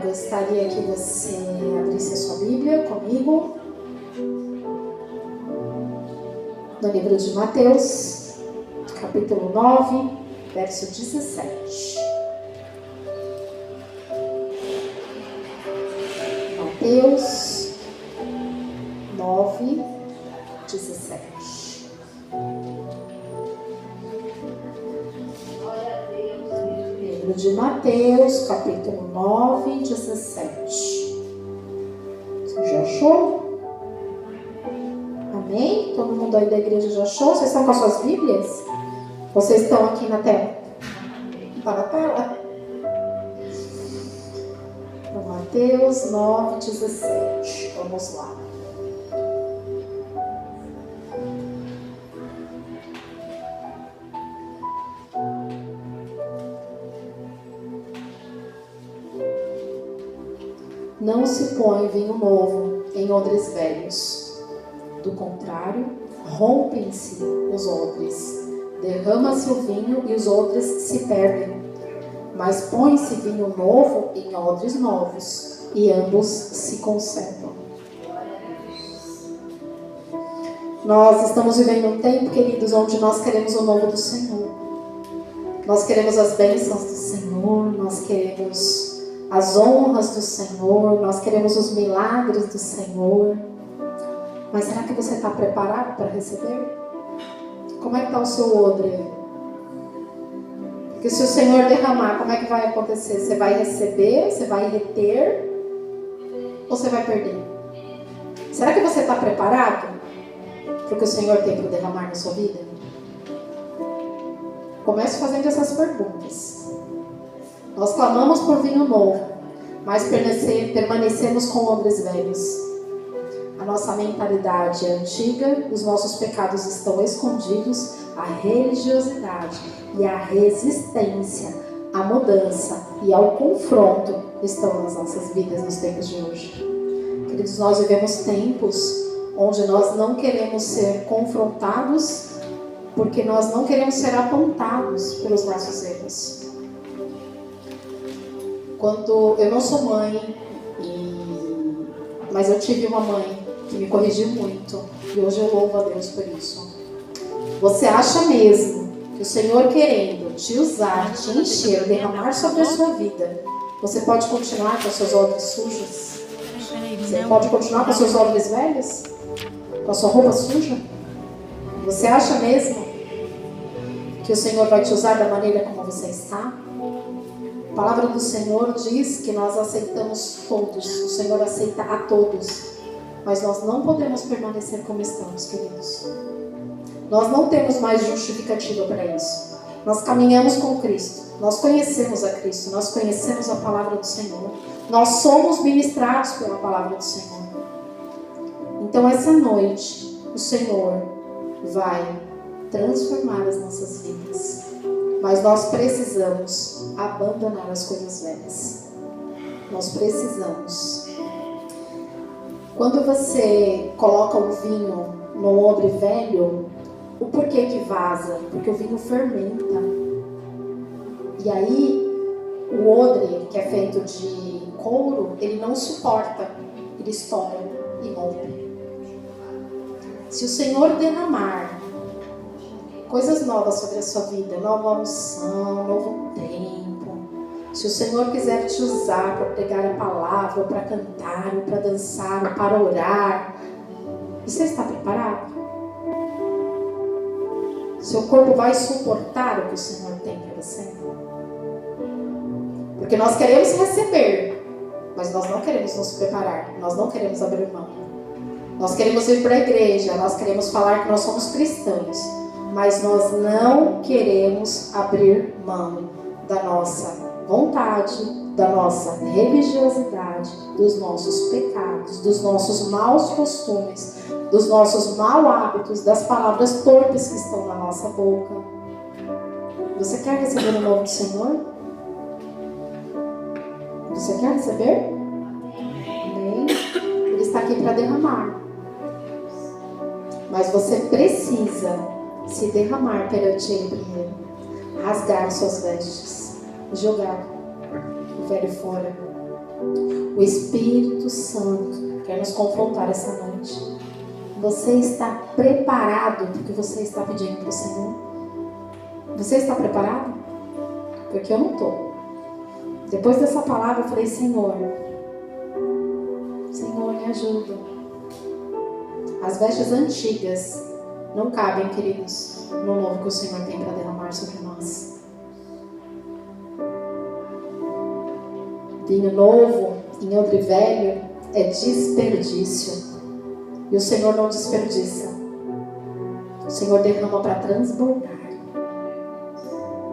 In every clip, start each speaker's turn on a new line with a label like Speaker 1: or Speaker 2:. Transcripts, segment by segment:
Speaker 1: Gostaria que você abrisse a sua Bíblia comigo no livro de Mateus, capítulo 9, verso 17. Mateus 9, 17. Livro de Mateus, capítulo 9, 17. Você já achou? Amém? Todo mundo aí da igreja já achou? Vocês estão com as suas Bíblias? Vocês estão aqui na tela? Está na tela? Então, Mateus 9, 17. Vamos lá. Não se põe vinho novo em odres velhos. Do contrário, rompem-se os odres. Derrama-se o vinho e os odres se perdem. Mas põe-se vinho novo em odres novos, e ambos se conservam. Nós estamos vivendo um tempo, queridos, onde nós queremos o novo do Senhor. Nós queremos as bênçãos do Senhor, nós queremos as honras do Senhor, nós queremos os milagres do Senhor. Mas será que você está preparado para receber? Como é que está o seu odre? Porque se o Senhor derramar, como é que vai acontecer? Você vai receber, você vai reter, ou você vai perder? Será que você está preparado para o que o Senhor tem para derramar na sua vida? Comece fazendo essas perguntas. Nós clamamos por vinho novo, mas permanecemos com odres velhos. A nossa mentalidade é antiga, os nossos pecados estão escondidos, a religiosidade e a resistência à mudança e ao confronto estão nas nossas vidas nos tempos de hoje. Queridos, nós vivemos tempos onde nós não queremos ser confrontados porque nós não queremos ser apontados pelos nossos erros. Quando eu não sou mãe, mas eu tive uma mãe que me corrigiu muito, e hoje eu louvo a Deus por isso. Você acha mesmo que o Senhor querendo te usar, te encher, derramar sobre a sua vida, você pode continuar com os seus odres sujos? Você pode continuar com os seus odres velhos? Com a sua roupa suja? Você acha mesmo que o Senhor vai te usar da maneira como você está? A palavra do Senhor diz que nós aceitamos todos. O Senhor aceita a todos. Mas nós não podemos permanecer como estamos, queridos. Nós não temos mais justificativa para isso. Nós caminhamos com Cristo. Nós conhecemos a Cristo. Nós conhecemos a palavra do Senhor. Nós somos ministrados pela palavra do Senhor. Então, essa noite, o Senhor vai transformar as nossas vidas. Mas nós precisamos abandonar as coisas velhas. Nós precisamos. Quando você coloca o vinho no odre velho, o porquê que vaza? Porque o vinho fermenta. E aí, o odre, que é feito de couro, ele não suporta. Ele estoura e rompe. Se o Senhor derramar coisas novas sobre a sua vida, nova unção, novo tempo. Se o Senhor quiser te usar para pregar a palavra, ou para cantar, ou para dançar, ou para orar, você está preparado? Seu corpo vai suportar o que o Senhor tem para você? Porque nós queremos receber, mas nós não queremos nos preparar, nós não queremos abrir mão. Nós queremos ir para a igreja, nós queremos falar que nós somos cristãos, mas nós não queremos abrir mão da nossa vontade, da nossa religiosidade, dos nossos pecados, dos nossos maus costumes, dos nossos maus hábitos, das palavras torpes que estão na nossa boca. Você quer receber o novo do Senhor? Você quer receber? Amém? Ele está aqui para derramar. Mas você precisa se derramar perante Ele primeiro, rasgar suas vestes, jogar o velho fora. O Espírito Santo quer nos confrontar essa noite. Você está preparado para o que você está pedindo para o Senhor? Você está preparado? Porque eu não estou. Depois dessa palavra eu falei, Senhor, me ajuda. As vestes antigas não cabem, queridos, no novo que o Senhor tem para derramar sobre nós. Vinho novo em odre velho é desperdício. E o Senhor não desperdiça. O Senhor derrama para transbordar.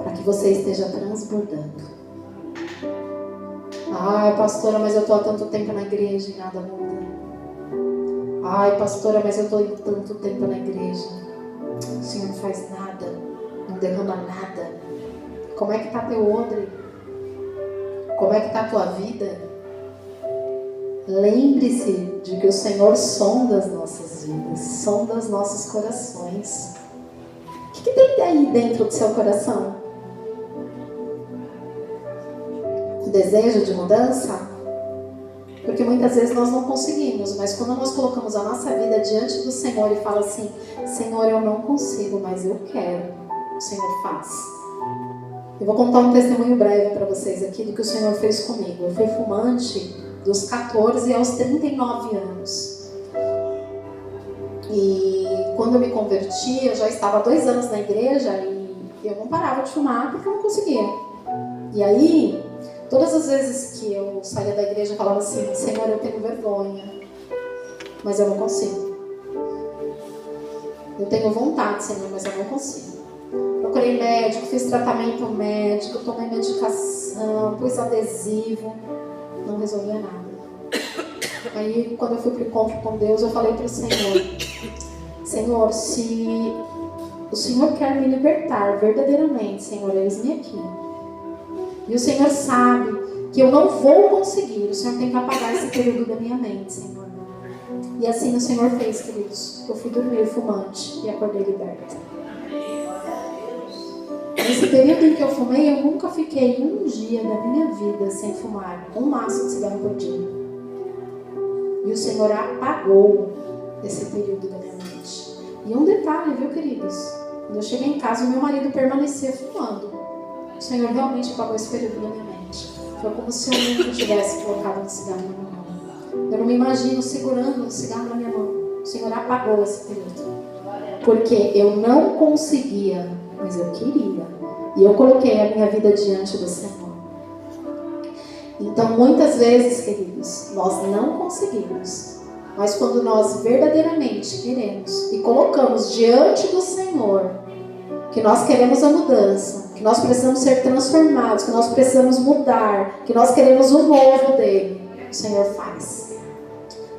Speaker 1: Para que você esteja transbordando. Ai, pastora, mas eu estou há tanto tempo na igreja e nada muda. Ai, pastora, mas eu estou há tanto tempo na igreja. O Senhor não faz nada. Não derrama nada. Como é que está teu odre? Como é que está a tua vida? Lembre-se de que o Senhor sonda as nossas vidas. Sonda os nossos corações. O que tem aí dentro do seu coração? O desejo de mudança? Porque muitas vezes nós não conseguimos, mas quando nós colocamos a nossa vida diante do Senhor e fala assim, Senhor, eu não consigo, mas eu quero, o Senhor faz. Eu vou contar um testemunho breve para vocês aqui do que o Senhor fez comigo. Eu fui fumante dos 14 aos 39 anos. E quando eu me converti, eu já estava há 2 anos na igreja e eu não parava de fumar porque eu não conseguia. E aí, todas as vezes que eu saía da igreja, eu falava assim, Senhor, eu tenho vergonha, mas eu não consigo. Eu tenho vontade, Senhor, mas eu não consigo. Procurei médico, fiz tratamento médico, tomei medicação, pus adesivo, não resolvia nada. Aí, quando eu fui para o encontro com Deus, eu falei para o Senhor, Senhor, se o Senhor quer me libertar verdadeiramente, Senhor, eis-me aqui. E o Senhor sabe que eu não vou conseguir. O Senhor tem que apagar esse período da minha mente, Senhor. E assim o Senhor fez, queridos. Eu fui dormir fumante e acordei liberta. Nesse período em que eu fumei, eu nunca fiquei um dia da minha vida sem fumar um maço de cigarro por dia. E o Senhor apagou esse período da minha mente. E um detalhe, viu, queridos? Quando eu cheguei em casa, o meu marido permanecia fumando. O Senhor realmente apagou esse período da minha mente. Foi como se eu nunca tivesse colocado um cigarro na minha mão. Eu não me imagino segurando um cigarro na minha mão. O Senhor apagou esse período. Porque eu não conseguia, mas eu queria. E eu coloquei a minha vida diante do Senhor. Então, muitas vezes, queridos, nós não conseguimos. Mas quando nós verdadeiramente queremos e colocamos diante do Senhor que nós queremos a mudança, que nós precisamos ser transformados, que nós precisamos mudar, que nós queremos o novo dele, o Senhor faz.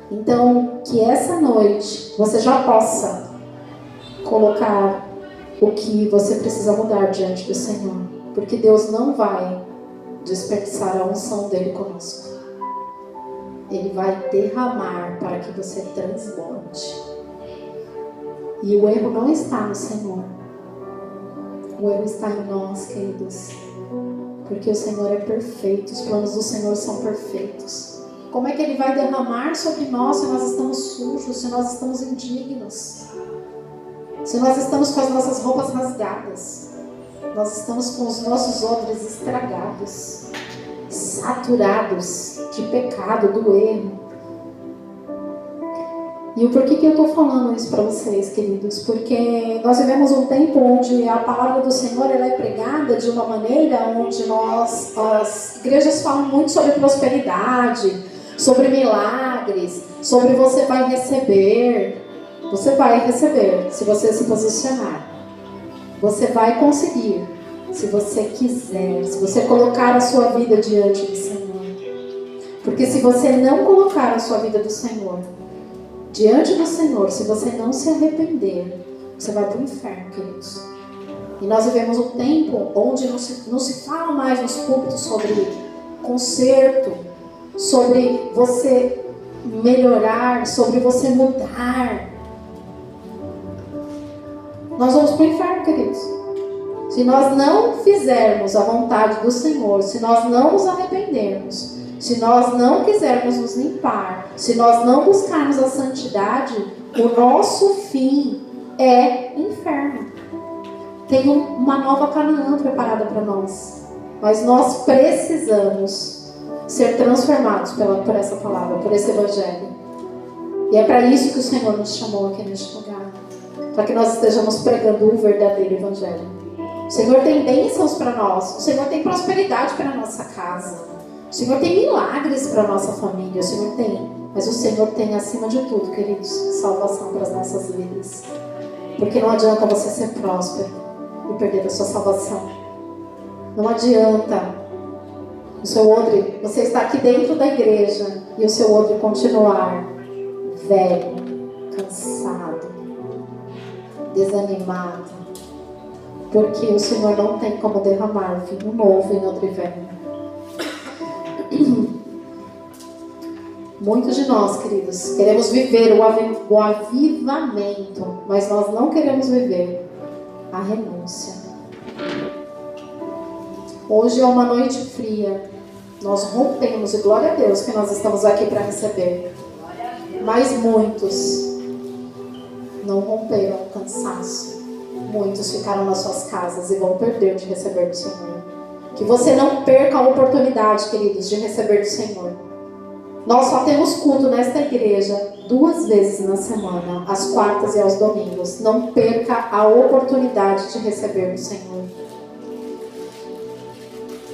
Speaker 1: Então, que essa noite você já possa colocar o que você precisa mudar diante do Senhor, porque Deus não vai desperdiçar a unção dele conosco. Ele vai derramar para que você transborde. E o erro não está no Senhor. O erro está em nós, queridos. Porque o Senhor é perfeito. Os planos do Senhor são perfeitos. Como é que Ele vai derramar sobre nós se nós estamos sujos, se nós estamos indignos? Se nós estamos com as nossas roupas rasgadas? Nós estamos com os nossos odres estragados, saturados de pecado, do erro. E o porquê que eu estou falando isso para vocês, queridos? Porque nós vivemos um tempo onde a palavra do Senhor ela é pregada de uma maneira onde as igrejas falam muito sobre prosperidade, sobre milagres, sobre você vai receber. Você vai receber se você se posicionar. Você vai conseguir se você quiser, se você colocar a sua vida diante do Senhor. Porque se você não colocar a sua vida do Senhor diante do Senhor, se você não se arrepender, você vai para o inferno, queridos. E nós vivemos um tempo onde não se fala mais nos púlpitos sobre conserto, sobre você melhorar, sobre você mudar. Nós vamos para o inferno, queridos. Se nós não fizermos a vontade do Senhor, se nós não nos arrependermos, se nós não quisermos nos limpar, se nós não buscarmos a santidade, o nosso fim é inferno. Tem uma nova Canaã preparada para nós. Mas nós precisamos ser transformados por essa palavra, por esse evangelho. E é para isso que o Senhor nos chamou aqui neste lugar. Para que nós estejamos pregando o verdadeiro evangelho. O Senhor tem bênçãos para nós. O Senhor tem prosperidade para a nossa casa. O Senhor tem milagres para a nossa família. O Senhor tem. Mas o Senhor tem, acima de tudo, queridos, salvação para as nossas vidas. Porque não adianta você ser próspero e perder a sua salvação. Não adianta o seu odre, você está aqui dentro da igreja e o seu odre continuar velho, cansado, desanimado, porque o Senhor não tem como derramar vinho novo em odre velho. Muitos de nós, queridos, queremos viver o avivamento, mas nós não queremos viver a renúncia. Hoje é uma noite fria, nós rompemos, e glória a Deus que nós estamos aqui para receber. Mas muitos não romperam o cansaço. Muitos ficaram nas suas casas e vão perder de receber do Senhor. Que você não perca a oportunidade, queridos, de receber do Senhor. Nós só temos culto nesta igreja 2 vezes na semana, às quartas e aos domingos. Não perca a oportunidade de receber do Senhor.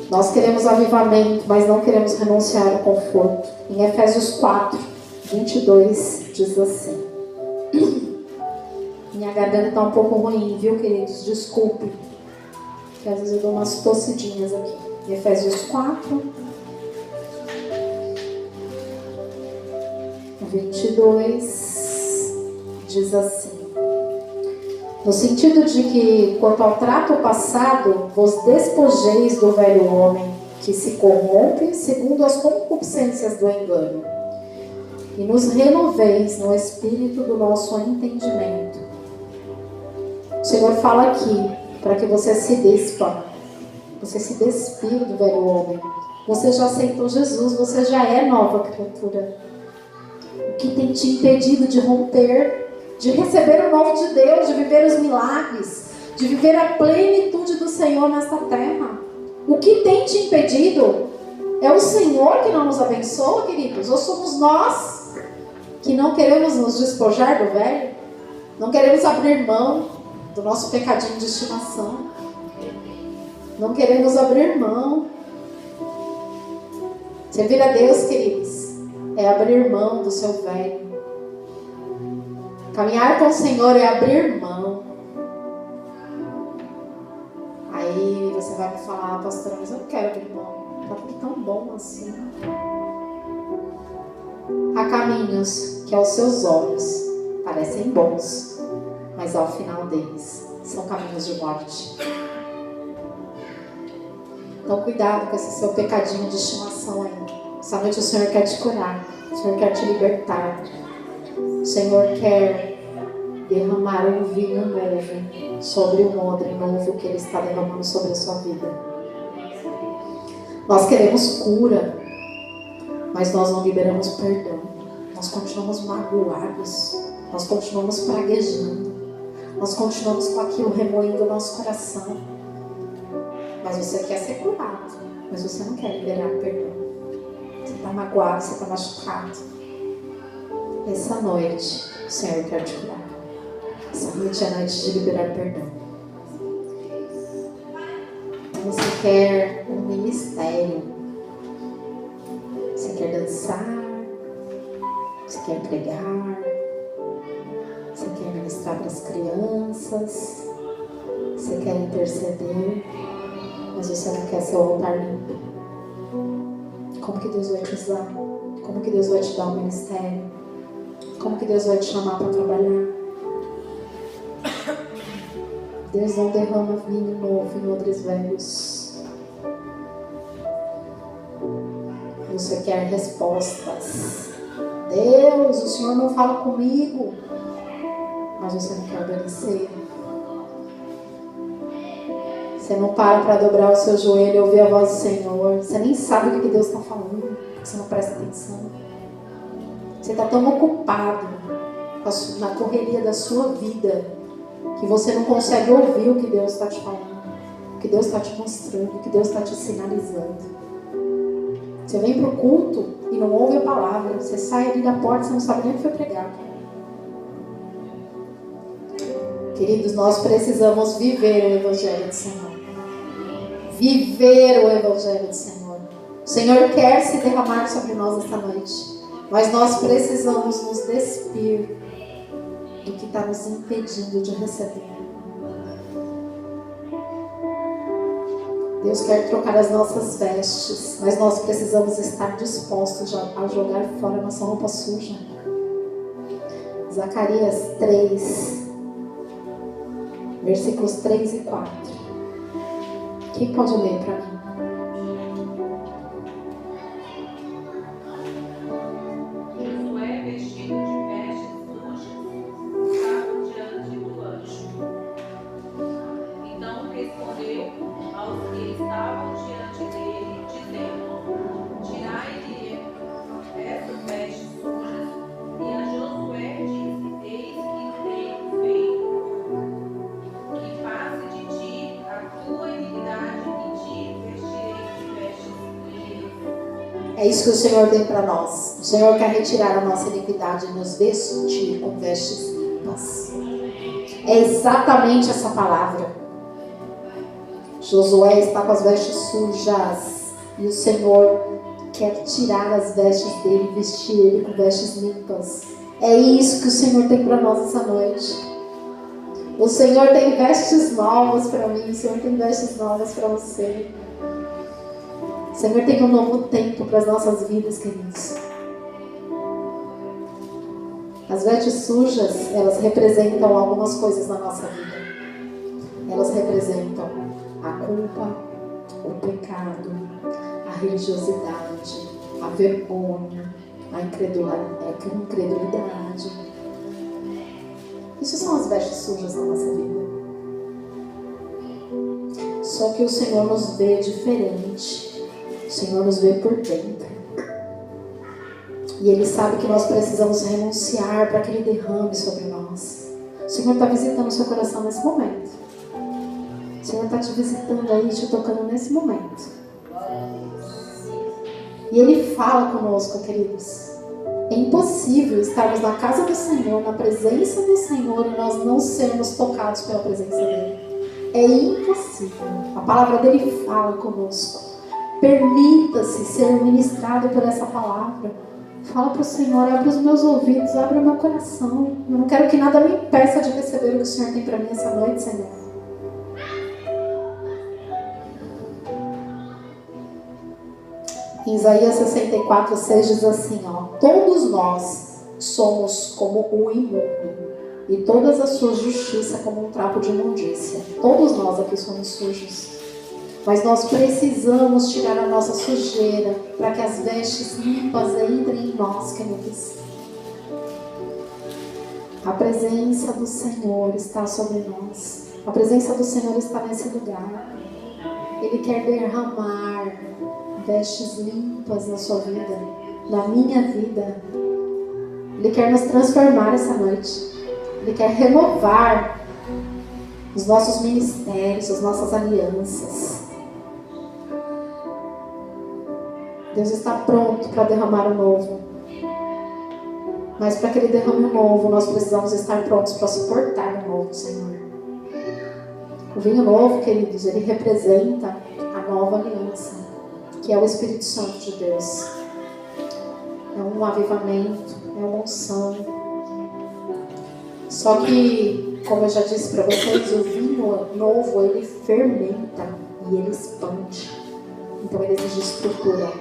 Speaker 1: Nós queremos avivamento, mas não queremos renunciar ao conforto. Em Efésios 4, 22, diz assim. Minha garganta está um pouco ruim, viu, queridos? Desculpe. Porque às vezes eu dou umas tossidinhas aqui. Em Efésios 4, 22, diz assim. No sentido de que, quanto ao trato passado, vos despojeis do velho homem, que se corrompe segundo as concupiscências do engano, e nos renoveis no espírito do nosso entendimento. O Senhor fala aqui, para que você se despa, você se despir do velho homem. Você já aceitou Jesus, você já é nova criatura. O que tem te impedido de romper, de receber o novo de Deus, de viver os milagres, de viver a plenitude do Senhor nesta terra? O que tem te impedido? É o Senhor que não nos abençoa, queridos? Ou somos nós que não queremos nos despojar do velho? Não queremos abrir mão do nosso pecadinho de estimação? Não queremos abrir mão. Servir a Deus, queridos, é abrir mão do seu velho. Caminhar com o Senhor é abrir mão. Aí você vai me falar, pastora, mas eu não quero abrir mão. Está tudo tão bom assim. Há caminhos que aos seus olhos parecem bons, mas ao final deles são caminhos de morte. Então cuidado com esse seu pecadinho de estimação aí. Essa noite o Senhor quer te curar, o Senhor quer te libertar. O Senhor quer derramar um vinho novo sobre o odre novo que Ele está derramando sobre a sua vida. Nós queremos cura, mas nós não liberamos perdão. Nós continuamos magoados, nós continuamos praguejando, nós continuamos com aquilo remoendo o nosso coração. Mas você quer ser curado, mas você não quer liberar perdão. Você está magoado, você está machucado. Essa noite, o Senhor quer te curar. Essa noite é a noite de liberar perdão. Então você quer um ministério. Você quer dançar. Você quer pregar. Você quer ministrar para as crianças. Você quer interceder. Mas você não quer seu altar limpo. Como que Deus vai te usar? Como que Deus vai te dar um ministério? Como que Deus vai te chamar para trabalhar? Deus não derrama vinho novo em odres velhos. Você quer respostas. Deus, o Senhor não fala comigo. Mas você não quer obedecer. Você não para dobrar o seu joelho e ouvir a voz do Senhor. Você nem sabe o que Deus está falando. Você não presta atenção. Você está tão ocupado na correria da sua vida que você não consegue ouvir o que Deus está te falando, o que Deus está te mostrando, o que Deus está te sinalizando. Você vem para o culto e não ouve a palavra. Você sai ali da porta, você não sabe nem o que foi pregado. Queridos, nós precisamos viver o Evangelho do Senhor. Viver o Evangelho do Senhor. O Senhor quer se derramar sobre nós esta noite. Mas nós precisamos nos despir do que está nos impedindo de receber. Deus quer trocar as nossas vestes, mas nós precisamos estar dispostos a jogar fora a nossa roupa suja. Zacarias 3, versículos 3 e 4. Quem pode ler para mim?
Speaker 2: Josué, vestido de vestes sujas, estava diante do anjo. Então respondeu aos que estavam diante dele, dizendo: tirai-lhe essas vestes sujas. E a Josué disse: eis que tenho feito, que passe de ti a tua iniquidade, e te vestirei de vestes limpas.
Speaker 1: É isso que o Senhor tem para nós. O Senhor quer retirar a nossa iniquidade e nos vestir com vestes limpas. É exatamente essa palavra. Josué está com as vestes sujas e o Senhor quer tirar as vestes dele e vestir ele com vestes limpas. É isso que o Senhor tem para nós essa noite. O Senhor tem vestes novas para mim, o Senhor tem vestes novas para você. O Senhor tem um novo tempo para as nossas vidas, queridos. As vestes sujas, elas representam algumas coisas na nossa vida. Elas representam a culpa, o pecado, a religiosidade, a vergonha, a incredulidade. Isso são as vestes sujas da nossa vida. Só que o Senhor nos vê diferente. O Senhor nos vê por dentro. E Ele sabe que nós precisamos renunciar para que Ele derrame sobre nós. O Senhor está visitando o seu coração nesse momento. O Senhor está te visitando aí, te tocando nesse momento. E Ele fala conosco, queridos. É impossível estarmos na casa do Senhor, na presença do Senhor, e nós não sermos tocados pela presença dEle. É impossível. A palavra dEle fala conosco. Permita-se ser ministrado por essa palavra. Fala para o Senhor: abre os meus ouvidos, abre o meu coração. Eu não quero que nada me impeça de receber o que o Senhor tem para mim essa noite, Senhor. Em Isaías 64:6 diz assim, todos nós somos como o imundo, e todas as suas justiças como um trapo de imundícia. Todos nós aqui somos sujos. Mas nós precisamos tirar a nossa sujeira para que as vestes limpas entrem em nós, queridos. A presença do Senhor está sobre nós. A presença do Senhor está nesse lugar. Ele quer derramar vestes limpas na sua vida, na minha vida. Ele quer nos transformar essa noite. Ele quer renovar os nossos ministérios, as nossas alianças. Deus está pronto para derramar o novo. Mas para que Ele derrame o novo, nós precisamos estar prontos para suportar o novo, Senhor. O vinho novo, queridos, ele representa a nova aliança, que é o Espírito Santo de Deus. É um avivamento, é uma unção. Só que, como eu já disse para vocês, o vinho novo, ele fermenta e ele expande. Então ele exige estrutura.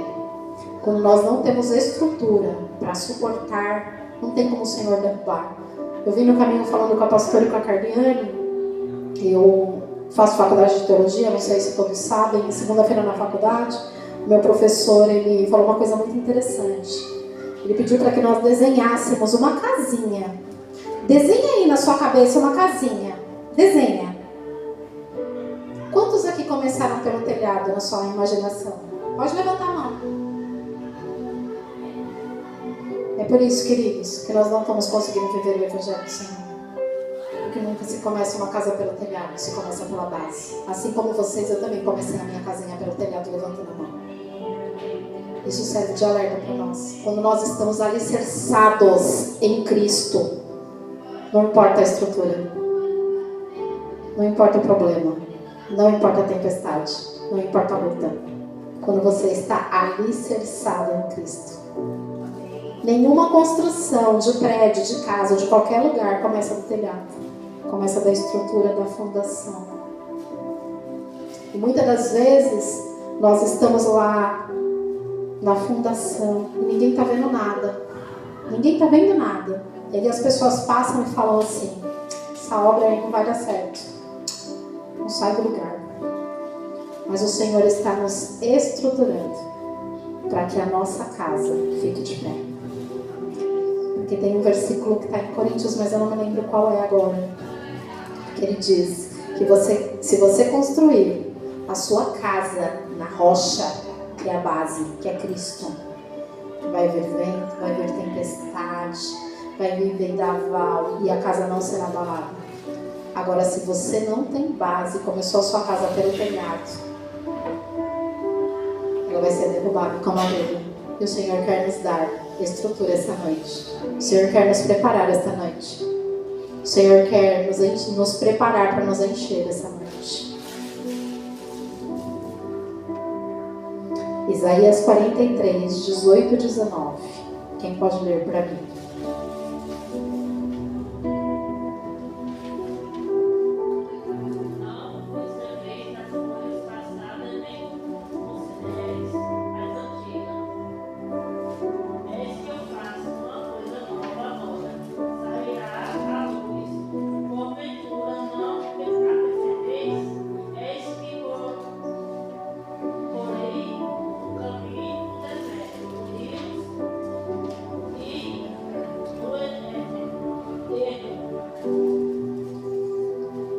Speaker 1: Quando nós não temos estrutura para suportar, não tem como o Senhor derrubar. Eu vim no caminho falando com a pastora e com a Carliane. Eu faço faculdade de teologia, não sei se todos sabem. Segunda-feira na faculdade, o meu professor, ele falou uma coisa muito interessante. Ele pediu para que nós desenhássemos uma casinha. Desenha aí na sua cabeça uma casinha. Desenha. Quantos aqui começaram pelo telhado na sua imaginação? Pode levantar a mão. É por isso, queridos, que nós não estamos conseguindo viver o Evangelho do Senhor. Porque nunca se começa uma casa pelo telhado, se começa pela base. Assim como vocês, eu também comecei a minha casinha pelo telhado, levantando a mão. Isso serve de alerta para nós. Quando nós estamos alicerçados em Cristo, não importa a estrutura, não importa o problema, não importa a tempestade, não importa a luta. Quando você está alicerçado em Cristo. Nenhuma construção de prédio, de casa, de qualquer lugar começa do telhado. Começa da estrutura, da fundação. E muitas das vezes nós estamos lá na fundação e ninguém está vendo nada. Ninguém está vendo nada. E aí as pessoas passam e falam assim: essa obra aí não vai dar certo. Não sai do lugar. Mas o Senhor está nos estruturando para que a nossa casa fique de pé. Porque tem um versículo que está em Coríntios, mas eu não me lembro qual é agora. Que ele diz que se você construir a sua casa na rocha, que é a base, que é Cristo, vai haver vento, vai haver tempestade, vai vir vendaval e a casa não será abalada. Agora, se você não tem base, começou a sua casa pelo telhado, ela vai ser derrubada com a madeira. E o Senhor quer nos dar estrutura esta noite. O Senhor quer nos preparar esta noite. O Senhor quer nos preparar para nos encher esta noite. Isaías 43, 18 e 19. Quem pode ler para mim?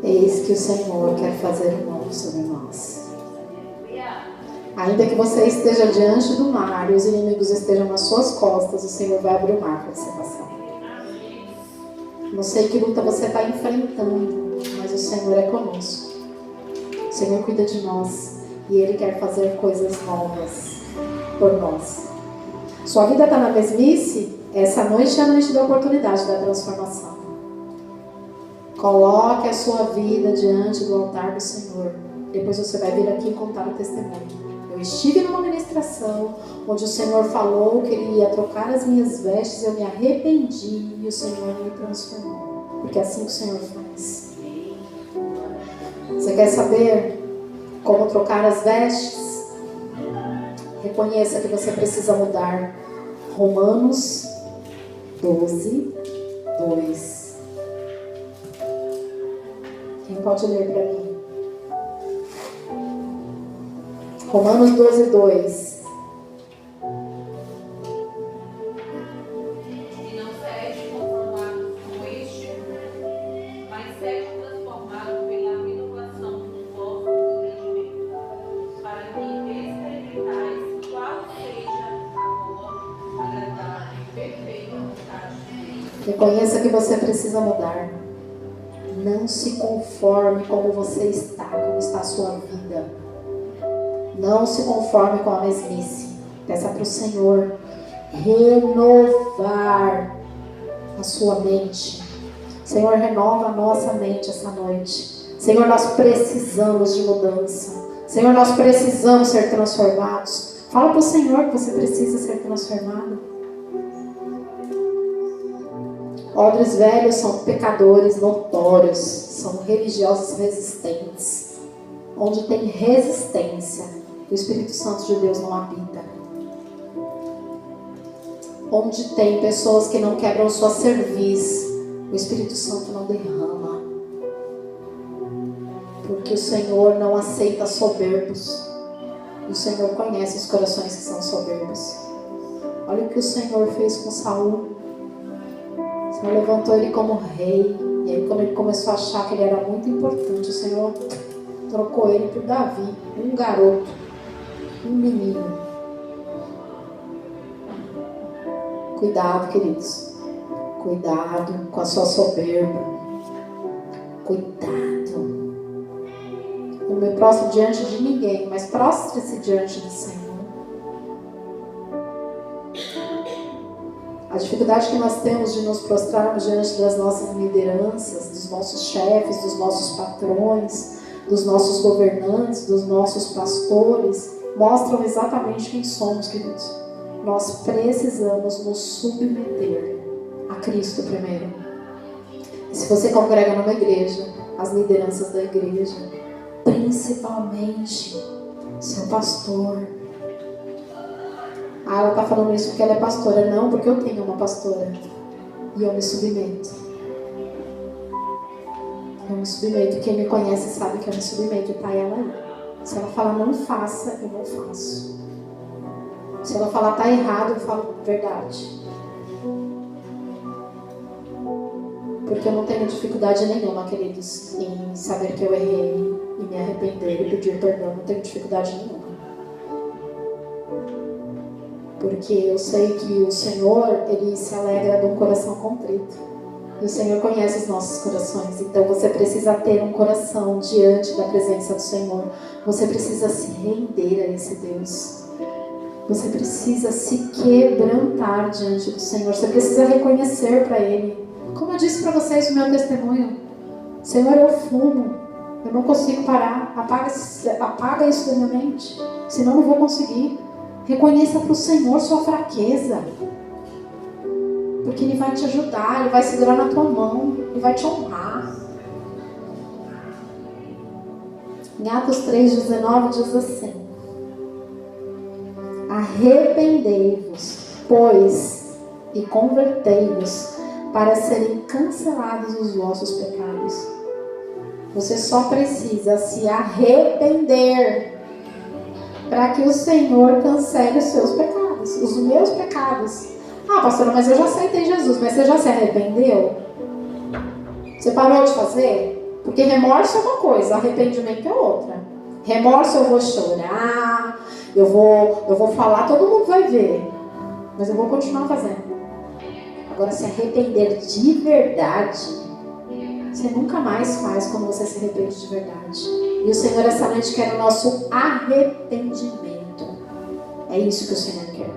Speaker 1: Eis que o Senhor quer fazer um novo sobre nós. Ainda que você esteja diante do mar e os inimigos estejam nas suas costas, o Senhor vai abrir o mar para você passar. Não sei que luta você está enfrentando, mas o Senhor é conosco. O Senhor cuida de nós e Ele quer fazer coisas novas por nós. Sua vida está na mesmice? Essa noite é a noite da oportunidade da transformação. Coloque a sua vida diante do altar do Senhor. Depois você vai vir aqui contar o testemunho. Eu estive numa ministração onde o Senhor falou que Ele ia trocar as minhas vestes. Eu me arrependi e o Senhor me transformou. Porque é assim que o Senhor faz. Você quer saber como trocar as vestes? Reconheça que você precisa mudar. Romanos 12, 2. Quem pode ler para mim? Romanos 12, 2.
Speaker 2: E não seja conformado com este mundo, mas seja transformado pela renovação do vosso entendimento, para que experimentais qual seja a boa, agradável e perfeita vontade de Deus.
Speaker 1: Reconheça que você precisa mudar. Não se conforme como você está, como está a sua vida. Não se conforme com a mesmice. Peça para o Senhor renovar a sua mente. Senhor, renova a nossa mente essa noite. Senhor, nós precisamos de mudança. Senhor, nós precisamos ser transformados. Fala para o Senhor que você precisa ser transformado. Odres velhos são pecadores notórios, são religiosos resistentes. Onde tem resistência, o Espírito Santo de Deus não habita. Onde tem pessoas que não quebram sua cerviz, o Espírito Santo não derrama. Porque o Senhor não aceita soberbos. O Senhor conhece os corações que são soberbos. Olha o que o Senhor fez com Saul. O Senhor levantou ele como rei. E aí quando ele começou a achar que ele era muito importante, o Senhor trocou ele por Davi, um garoto, um menino. Cuidado, queridos. Cuidado com a sua soberba. Cuidado. Não me prostro diante de ninguém, mas prostre-se diante do Senhor. A dificuldade que nós temos de nos prostrarmos diante das nossas lideranças, dos nossos chefes, dos nossos patrões, dos nossos governantes, dos nossos pastores, mostram exatamente quem somos, queridos. Nós precisamos nos submeter a Cristo primeiro. E se você congrega numa igreja, as lideranças da igreja, principalmente seu pastor. Ah, ela está falando isso porque ela é pastora. Não, porque eu tenho uma pastora. E eu me submeto. Eu me submeto. Quem me conhece sabe que eu me submeto. Está ela aí. Se ela falar não faça, eu não faço. Se ela falar está errado, eu falo verdade. Porque eu não tenho dificuldade nenhuma, queridos, em saber que eu errei, e me arrepender e pedir perdão. Não tenho dificuldade nenhuma. Porque eu sei que o Senhor, Ele se alegra de um coração contrito. E o Senhor conhece os nossos corações. Então você precisa ter um coração diante da presença do Senhor. Você precisa se render a esse Deus. Você precisa se quebrantar diante do Senhor. Você precisa reconhecer para Ele. Como eu disse para vocês no meu testemunho. Senhor, eu fumo. Eu não consigo parar. Apaga isso da minha mente. Senão eu não vou conseguir. Reconheça para o Senhor sua fraqueza. Porque Ele vai te ajudar. Ele vai segurar na tua mão. Ele vai te honrar. Em Atos 3,19 diz assim: arrependei-vos, pois, e convertei-vos, para serem cancelados os vossos pecados. Você só precisa se arrepender para que o Senhor cancele os seus pecados, os meus pecados. Ah, pastora, mas eu já aceitei Jesus, mas você já se arrependeu? Você parou de fazer? Porque remorso é uma coisa, arrependimento é outra. Remorso eu vou chorar, eu vou falar, todo mundo vai ver, mas eu vou continuar fazendo. Agora, se arrepender de verdade, você nunca mais faz quando você se arrepende de verdade. E o Senhor essa noite quer o nosso arrependimento. É isso que o Senhor quer.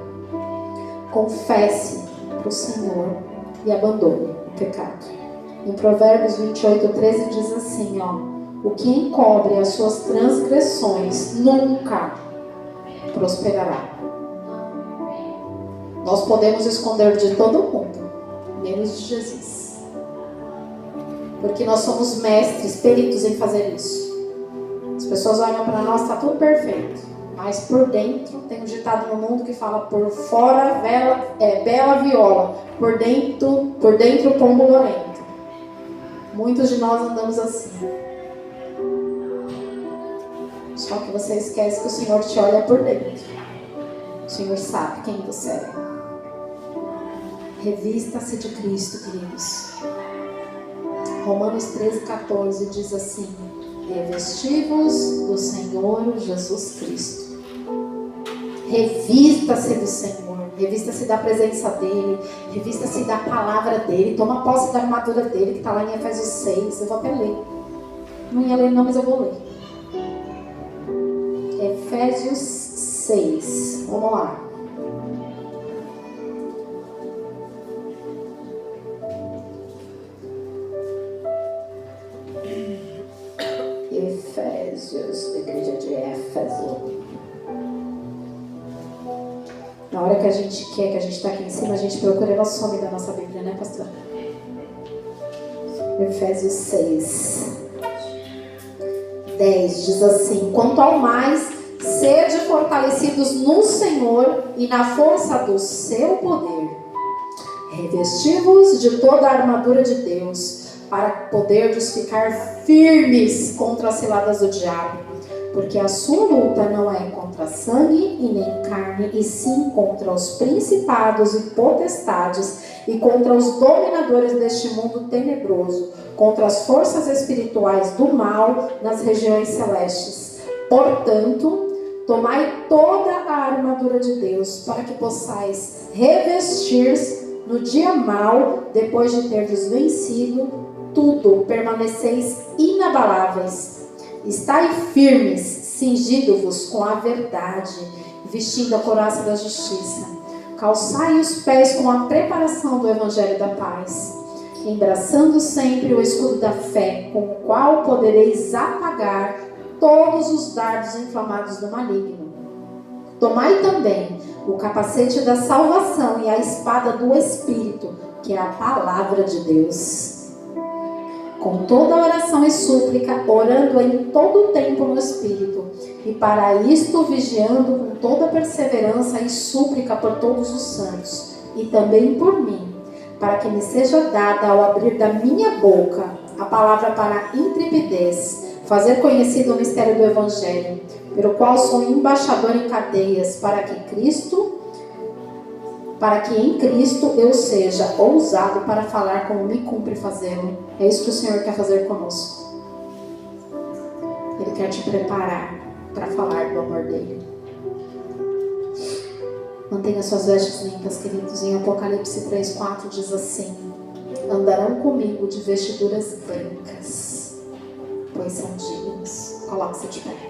Speaker 1: Confesse para o Senhor e abandone o pecado. Em Provérbios 28:13 diz assim, o que encobre as suas transgressões nunca prosperará. Nós podemos esconder de todo mundo, menos de Jesus. Porque nós somos mestres, peritos em fazer isso. As pessoas olham para nós, está tudo perfeito. Mas por dentro, tem um ditado no mundo que fala: por fora bela viola, por dentro pombo lorento. Muitos de nós andamos assim. Só que você esquece que o Senhor te olha por dentro. O Senhor sabe quem você é. Revista-se de Cristo, queridos. Romanos 13:14 diz assim: revesti-vos do Senhor Jesus Cristo. Revista-se do Senhor. Revista-se da presença dEle. Revista-se da palavra dEle. Toma posse da armadura dEle, que está lá em Efésios 6. Eu vou até ler. Não ia ler não, mas eu vou ler. Efésios 6. Vamos lá. Efésios, igreja de Éfeso. Na hora que a gente quer, que a gente está aqui em cima, a gente procura, ela some da nossa Bíblia, né, pastor? Efésios 6, 10 diz assim: quanto ao mais, sede fortalecidos no Senhor e na força do seu poder. Revesti-vos de toda a armadura de Deus, para poderdes ficar firmes contra as ciladas do diabo. Porque a sua luta não é contra sangue e nem carne, e sim contra os principados e potestades, e contra os dominadores deste mundo tenebroso, contra as forças espirituais do mal nas regiões celestes. Portanto, Tomai toda a armadura de Deus, para que possais revestir no dia mau, depois de terdes vencido tudo, permaneceis inabaláveis. Estai firmes, cingido-vos com a verdade, vestindo a couraça da justiça. Calçai os pés com a preparação do evangelho da paz, embraçando sempre o escudo da fé, com o qual podereis apagar todos os dardos inflamados do maligno. Tomai também o capacete da salvação e a espada do Espírito, que é a palavra de Deus. Com toda oração e súplica, orando em todo o tempo no Espírito, e para isto vigiando com toda perseverança e súplica por todos os santos, e também por mim, para que me seja dada ao abrir da minha boca a palavra para intrepidez, fazer conhecido o mistério do Evangelho, pelo qual sou embaixador em cadeias, para que em Cristo eu seja ousado para falar como me cumpre fazê-lo. É isso que o Senhor quer fazer conosco. Ele quer te preparar para falar do amor dele. Mantenha suas vestes limpas, queridos. Em Apocalipse 3:4 diz assim: andarão comigo de vestiduras brancas, pois são dignos. Coloque-se de pé.